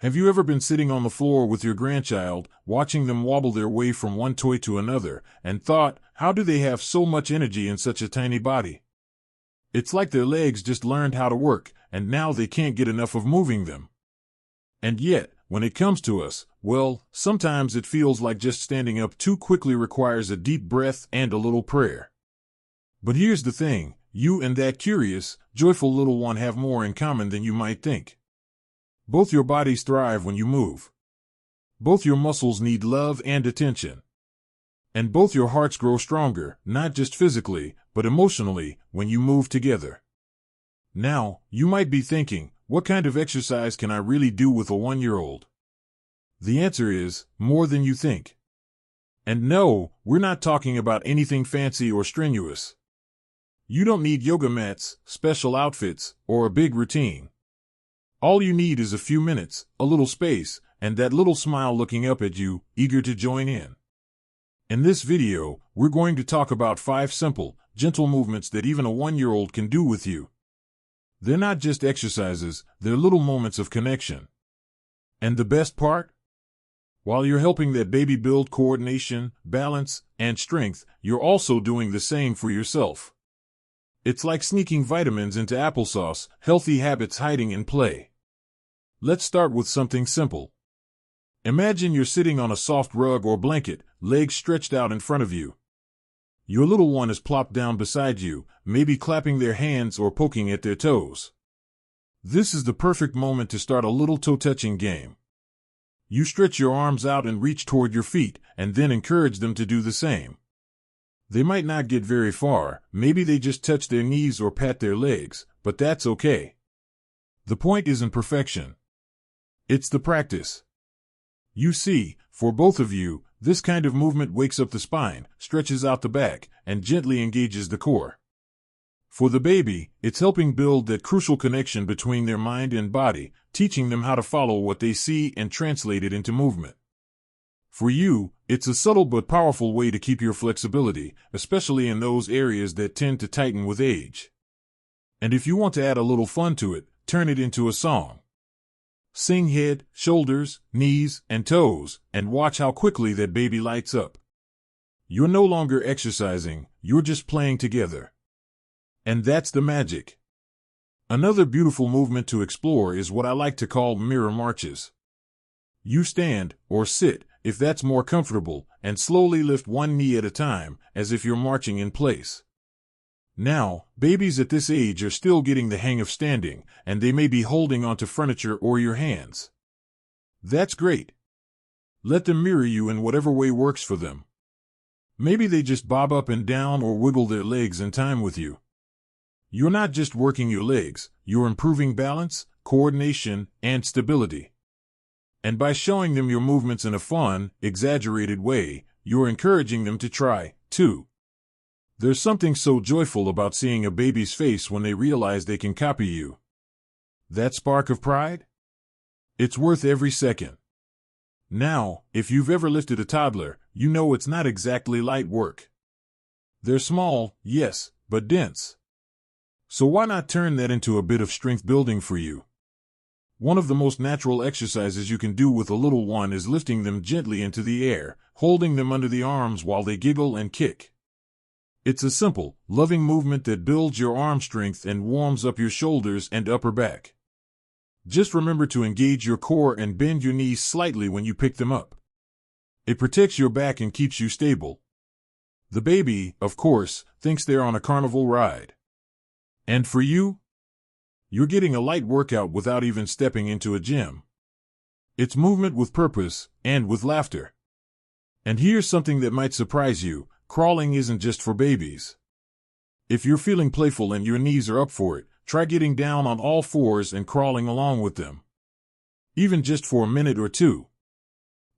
Have you ever been sitting on the floor with your grandchild, watching them wobble their way from one toy to another, and thought, how do they have so much energy in such a tiny body? It's like their legs just learned how to work, and now they can't get enough of moving them. And yet, when it comes to us, well, sometimes it feels like just standing up too quickly requires a deep breath and a little prayer. But here's the thing, you and that curious, joyful little one have more in common than you might think. Both your bodies thrive when you move. Both your muscles need love and attention. And both your hearts grow stronger, not just physically, but emotionally, when you move together. Now, you might be thinking, what kind of exercise can I really do with a 1-year-old? The answer is, more than you think. And no, we're not talking about anything fancy or strenuous. You don't need yoga mats, special outfits, or a big routine. All you need is a few minutes, a little space, and that little smile looking up at you, eager to join in. In this video, we're going to talk about 5 simple, gentle movements that even a 1-year-old can do with you. They're not just exercises, they're little moments of connection. And the best part? While you're helping that baby build coordination, balance, and strength, you're also doing the same for yourself. It's like sneaking vitamins into applesauce, healthy habits hiding in play. Let's start with something simple. Imagine you're sitting on a soft rug or blanket, legs stretched out in front of you. Your little one is plopped down beside you, maybe clapping their hands or poking at their toes. This is the perfect moment to start a little toe-touching game. You stretch your arms out and reach toward your feet, and then encourage them to do the same. They might not get very far, maybe they just touch their knees or pat their legs, but that's okay. The point isn't perfection. It's the practice. You see, for both of you, this kind of movement wakes up the spine, stretches out the back, and gently engages the core. For the baby, it's helping build that crucial connection between their mind and body, teaching them how to follow what they see and translate it into movement. For you, it's a subtle but powerful way to keep your flexibility, especially in those areas that tend to tighten with age. And if you want to add a little fun to it, turn it into a song. Sing head, shoulders, knees, and toes, and watch how quickly that baby lights up. You're no longer exercising, you're just playing together. And that's the magic. Another beautiful movement to explore is what I like to call mirror marches. You stand, or sit, if that's more comfortable, and slowly lift one knee at a time, as if you're marching in place. Now, babies at this age are still getting the hang of standing, and they may be holding onto furniture or your hands. That's great. Let them mirror you in whatever way works for them. Maybe they just bob up and down or wiggle their legs in time with you. You're not just working your legs, you're improving balance, coordination, and stability. And by showing them your movements in a fun, exaggerated way, you're encouraging them to try, too. There's something so joyful about seeing a baby's face when they realize they can copy you. That spark of pride? It's worth every second. Now, if you've ever lifted a toddler, you know it's not exactly light work. They're small, yes, but dense. So why not turn that into a bit of strength building for you? One of the most natural exercises you can do with a little one is lifting them gently into the air, holding them under the arms while they giggle and kick. It's a simple, loving movement that builds your arm strength and warms up your shoulders and upper back. Just remember to engage your core and bend your knees slightly when you pick them up. It protects your back and keeps you stable. The baby, of course, thinks they're on a carnival ride. And for you? You're getting a light workout without even stepping into a gym. It's movement with purpose, and with laughter. And here's something that might surprise you, crawling isn't just for babies. If you're feeling playful and your knees are up for it, try getting down on all fours and crawling along with them. Even just for a minute or two.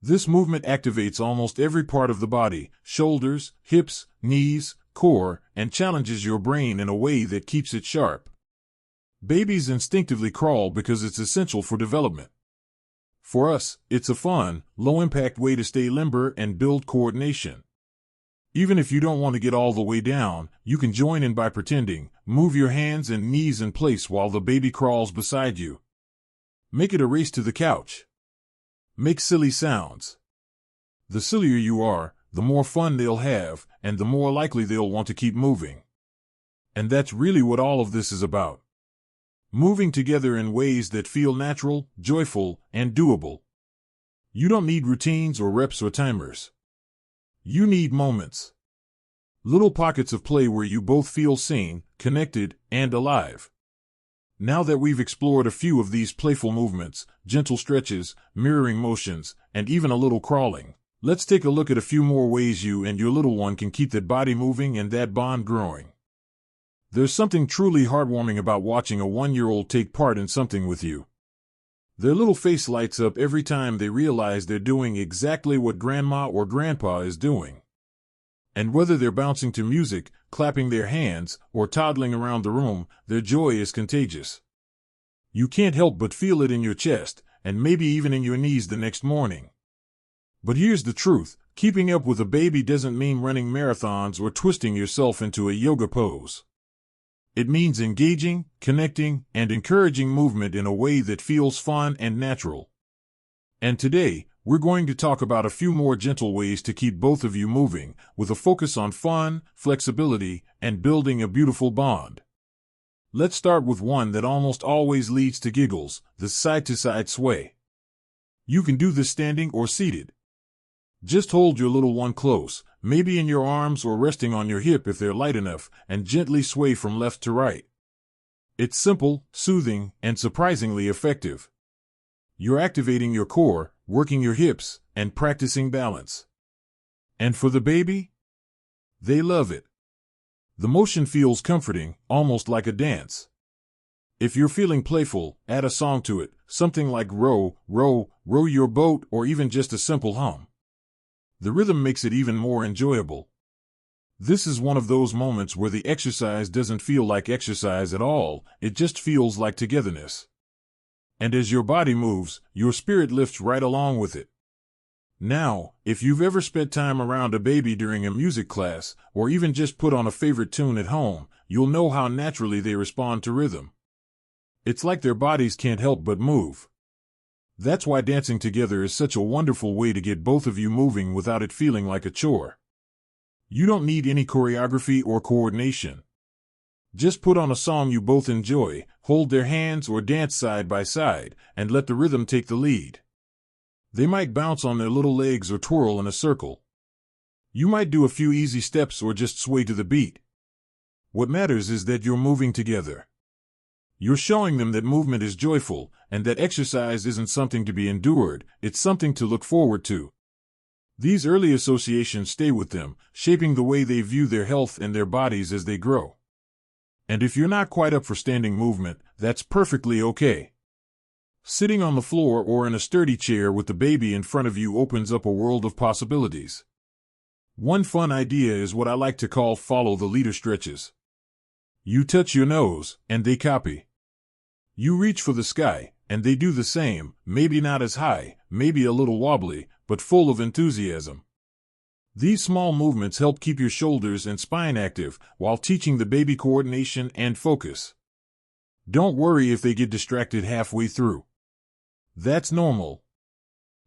This movement activates almost every part of the body, shoulders, hips, knees, core, and challenges your brain in a way that keeps it sharp. Babies instinctively crawl because it's essential for development. For us, it's a fun, low-impact way to stay limber and build coordination. Even if you don't want to get all the way down, you can join in by pretending, move your hands and knees in place while the baby crawls beside you. Make it a race to the couch. Make silly sounds. The sillier you are, the more fun they'll have, and the more likely they'll want to keep moving. And that's really what all of this is about. Moving together in ways that feel natural, joyful, and doable. You don't need routines or reps or timers. You need moments. Little pockets of play where you both feel seen, connected, and alive. Now that we've explored a few of these playful movements, gentle stretches, mirroring motions, and even a little crawling, let's take a look at a few more ways you and your little one can keep that body moving and that bond growing. There's something truly heartwarming about watching a 1-year-old take part in something with you. Their little face lights up every time they realize they're doing exactly what grandma or grandpa is doing. And whether they're bouncing to music, clapping their hands, or toddling around the room, their joy is contagious. You can't help but feel it in your chest, and maybe even in your knees the next morning. But here's the truth, keeping up with a baby doesn't mean running marathons or twisting yourself into a yoga pose. It means engaging, connecting, and encouraging movement in a way that feels fun and natural. And today, we're going to talk about a few more gentle ways to keep both of you moving, with a focus on fun, flexibility, and building a beautiful bond. Let's start with one that almost always leads to giggles, the side-to-side sway. You can do this standing or seated. Just hold your little one close, maybe in your arms or resting on your hip if they're light enough, and gently sway from left to right. It's simple, soothing, and surprisingly effective. You're activating your core, working your hips, and practicing balance. And for the baby? They love it. The motion feels comforting, almost like a dance. If you're feeling playful, add a song to it, something like row, row, row your boat, or even just a simple hum. The rhythm makes it even more enjoyable. This is one of those moments where the exercise doesn't feel like exercise at all, it just feels like togetherness. And as your body moves, your spirit lifts right along with it. Now, if you've ever spent time around a baby during a music class, or even just put on a favorite tune at home, you'll know how naturally they respond to rhythm. It's like their bodies can't help but move. That's why dancing together is such a wonderful way to get both of you moving without it feeling like a chore. You don't need any choreography or coordination. Just put on a song you both enjoy, hold their hands or dance side by side, and let the rhythm take the lead. They might bounce on their little legs or twirl in a circle. You might do a few easy steps or just sway to the beat. What matters is that you're moving together. You're showing them that movement is joyful, and that exercise isn't something to be endured, it's something to look forward to. These early associations stay with them, shaping the way they view their health and their bodies as they grow. And if you're not quite up for standing movement, that's perfectly okay. Sitting on the floor or in a sturdy chair with the baby in front of you opens up a world of possibilities. One fun idea is what I like to call follow the leader stretches. You touch your nose, and they copy. You reach for the sky, and they do the same, maybe not as high, maybe a little wobbly, but full of enthusiasm. These small movements help keep your shoulders and spine active, while teaching the baby coordination and focus. Don't worry if they get distracted halfway through. That's normal.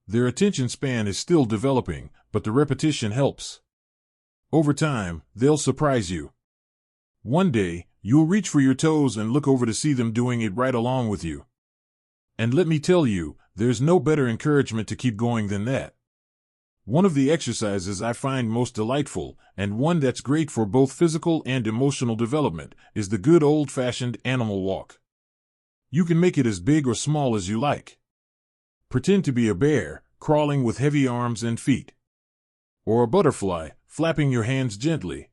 Their attention span is still developing, but the repetition helps. Over time, they'll surprise you. One day, you'll reach for your toes and look over to see them doing it right along with you. And let me tell you, there's no better encouragement to keep going than that. One of the exercises I find most delightful, and one that's great for both physical and emotional development, is the good old-fashioned animal walk. You can make it as big or small as you like. Pretend to be a bear, crawling with heavy arms and feet. Or a butterfly, flapping your hands gently.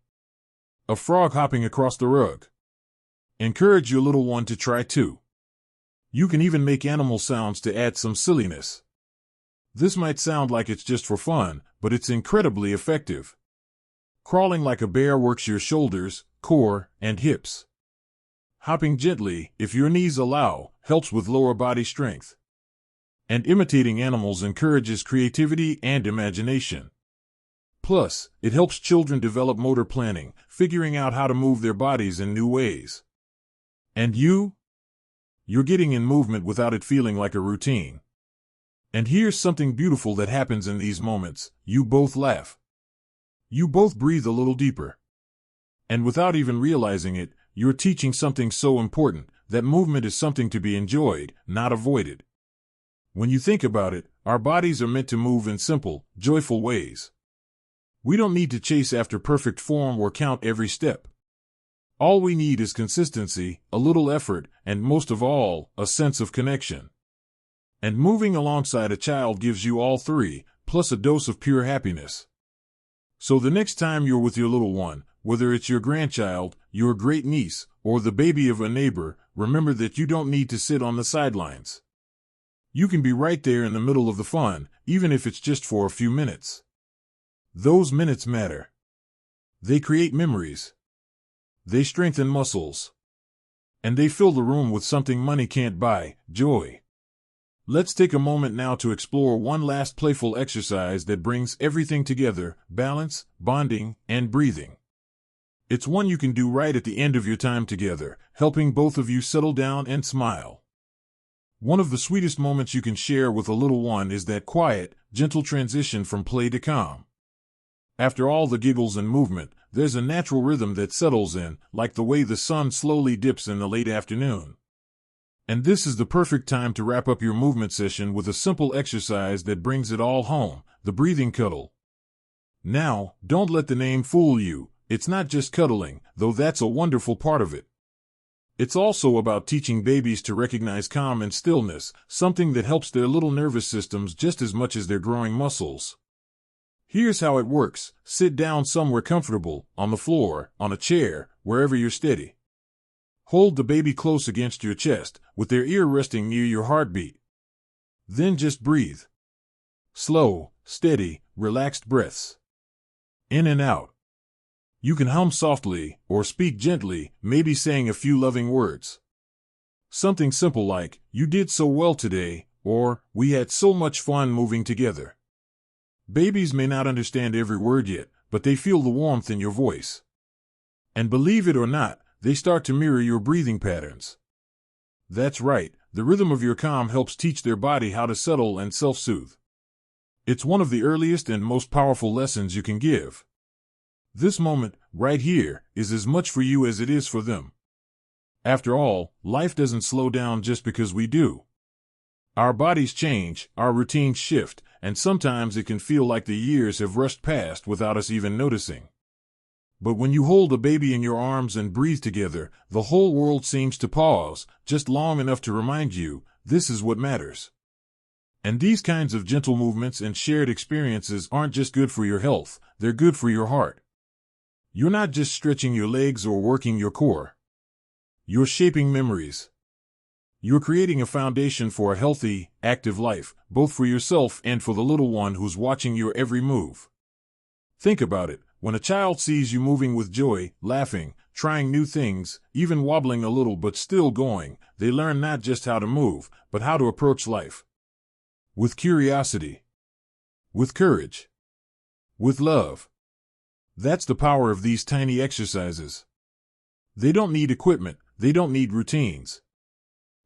A frog hopping across the rug. Encourage your little one to try too. You can even make animal sounds to add some silliness. This might sound like it's just for fun, but it's incredibly effective. Crawling like a bear works your shoulders, core, and hips. Hopping gently, if your knees allow, helps with lower body strength. And imitating animals encourages creativity and imagination. Plus, it helps children develop motor planning, figuring out how to move their bodies in new ways. And you're getting in movement without it feeling like a routine. And here's something beautiful that happens in these moments. You both laugh. You both breathe a little deeper. And without even realizing it, you're teaching something so important, that movement is something to be enjoyed, not avoided. When you think about it, our bodies are meant to move in simple, joyful ways. We don't need to chase after perfect form or count every step. All we need is consistency, a little effort, and most of all, a sense of connection. And moving alongside a child gives you all three, plus a dose of pure happiness. So the next time you're with your little one, whether it's your grandchild, your great niece, or the baby of a neighbor, remember that you don't need to sit on the sidelines. You can be right there in the middle of the fun, even if it's just for a few minutes. Those minutes matter. They create memories. They strengthen muscles. And they fill the room with something money can't buy, joy. Let's take a moment now to explore one last playful exercise that brings everything together: balance, bonding, and breathing. It's one you can do right at the end of your time together, helping both of you settle down and smile. One of the sweetest moments you can share with a little one is that quiet, gentle transition from play to calm. After all the giggles and movement, there's a natural rhythm that settles in, like the way the sun slowly dips in the late afternoon. And this is the perfect time to wrap up your movement session with a simple exercise that brings it all home: the breathing cuddle. Now, don't let the name fool you. It's not just cuddling, though that's a wonderful part of it. It's also about teaching babies to recognize calm and stillness, something that helps their little nervous systems just as much as their growing muscles. Here's how it works. Sit down somewhere comfortable, on the floor, on a chair, wherever you're steady. Hold the baby close against your chest, with their ear resting near your heartbeat. Then just breathe. Slow, steady, relaxed breaths. In and out. You can hum softly, or speak gently, maybe saying a few loving words. Something simple like, "You did so well today," or "We had so much fun moving together." Babies may not understand every word yet, but they feel the warmth in your voice. And believe it or not, they start to mirror your breathing patterns. That's right, the rhythm of your calm helps teach their body how to settle and self-soothe. It's one of the earliest and most powerful lessons you can give. This moment, right here, is as much for you as it is for them. After all, life doesn't slow down just because we do. Our bodies change, our routines shift, and sometimes it can feel like the years have rushed past without us even noticing. But when you hold a baby in your arms and breathe together, the whole world seems to pause, just long enough to remind you, this is what matters. And these kinds of gentle movements and shared experiences aren't just good for your health, they're good for your heart. You're not just stretching your legs or working your core. You're shaping memories. You're creating a foundation for a healthy, active life, both for yourself and for the little one who's watching your every move. Think about it. When a child sees you moving with joy, laughing, trying new things, even wobbling a little but still going, they learn not just how to move, but how to approach life. With curiosity. With courage. With love. That's the power of these tiny exercises. They don't need equipment, they don't need routines.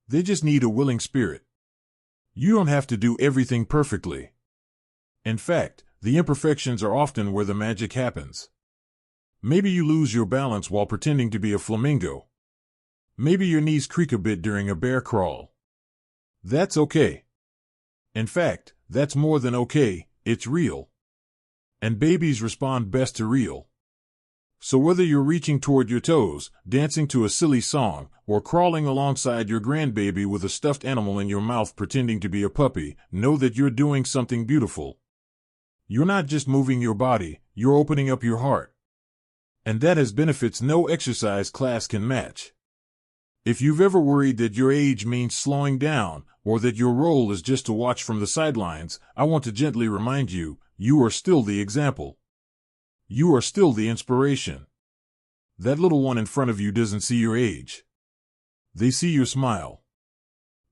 They just need a willing spirit. You don't have to do everything perfectly. In fact, the imperfections are often where the magic happens. Maybe you lose your balance while pretending to be a flamingo. Maybe your knees creak a bit during a bear crawl. That's okay. In fact, that's more than okay, it's real. And babies respond best to real. So whether you're reaching toward your toes, dancing to a silly song, or crawling alongside your grandbaby with a stuffed animal in your mouth pretending to be a puppy, know that you're doing something beautiful. You're not just moving your body, you're opening up your heart. And that has benefits no exercise class can match. If you've ever worried that your age means slowing down, or that your role is just to watch from the sidelines, I want to gently remind you, you are still the example. You are still the inspiration. That little one in front of you doesn't see your age. They see your smile.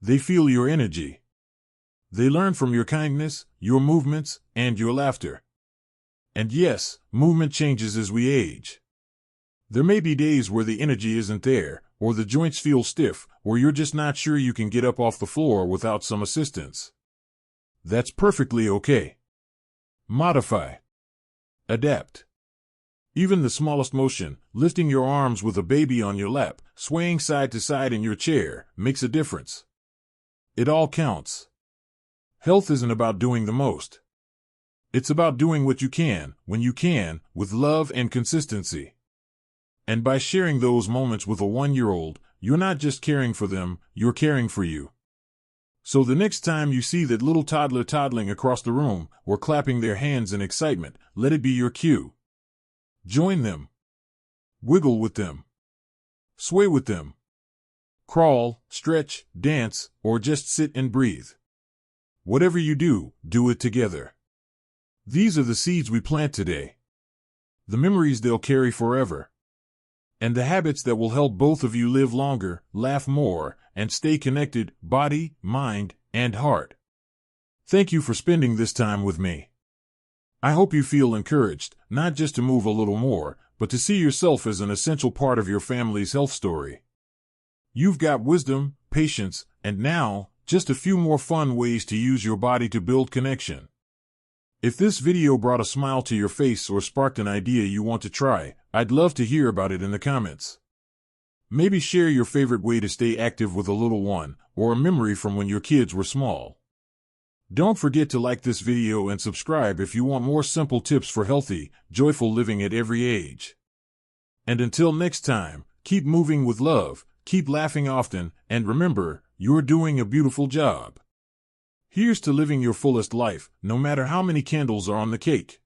They feel your energy. They learn from your kindness, your movements, and your laughter. And yes, movement changes as we age. There may be days where the energy isn't there, or the joints feel stiff, or you're just not sure you can get up off the floor without some assistance. That's perfectly okay. Modify. Adapt. Even the smallest motion, lifting your arms with a baby on your lap, swaying side to side in your chair, makes a difference. It all counts. Health isn't about doing the most. It's about doing what you can, when you can, with love and consistency. And by sharing those moments with a 1-year-old, you're not just caring for them, you're caring for you. So the next time you see that little toddler toddling across the room or clapping their hands in excitement, let it be your cue. Join them. Wiggle with them. Sway with them. Crawl, stretch, dance, or just sit and breathe. Whatever you do, do it together. These are the seeds we plant today. The memories they'll carry forever. And the habits that will help both of you live longer, laugh more, and stay connected, body, mind, and heart. Thank you for spending this time with me. I hope you feel encouraged, not just to move a little more, but to see yourself as an essential part of your family's health story. You've got wisdom, patience, and now, just a few more fun ways to use your body to build connection. If this video brought a smile to your face or sparked an idea you want to try, I'd love to hear about it in the comments. Maybe share your favorite way to stay active with a little one, or a memory from when your kids were small. Don't forget to like this video and subscribe if you want more simple tips for healthy, joyful living at every age. And until next time, keep moving with love, keep laughing often, and remember, you're doing a beautiful job. Here's to living your fullest life, no matter how many candles are on the cake.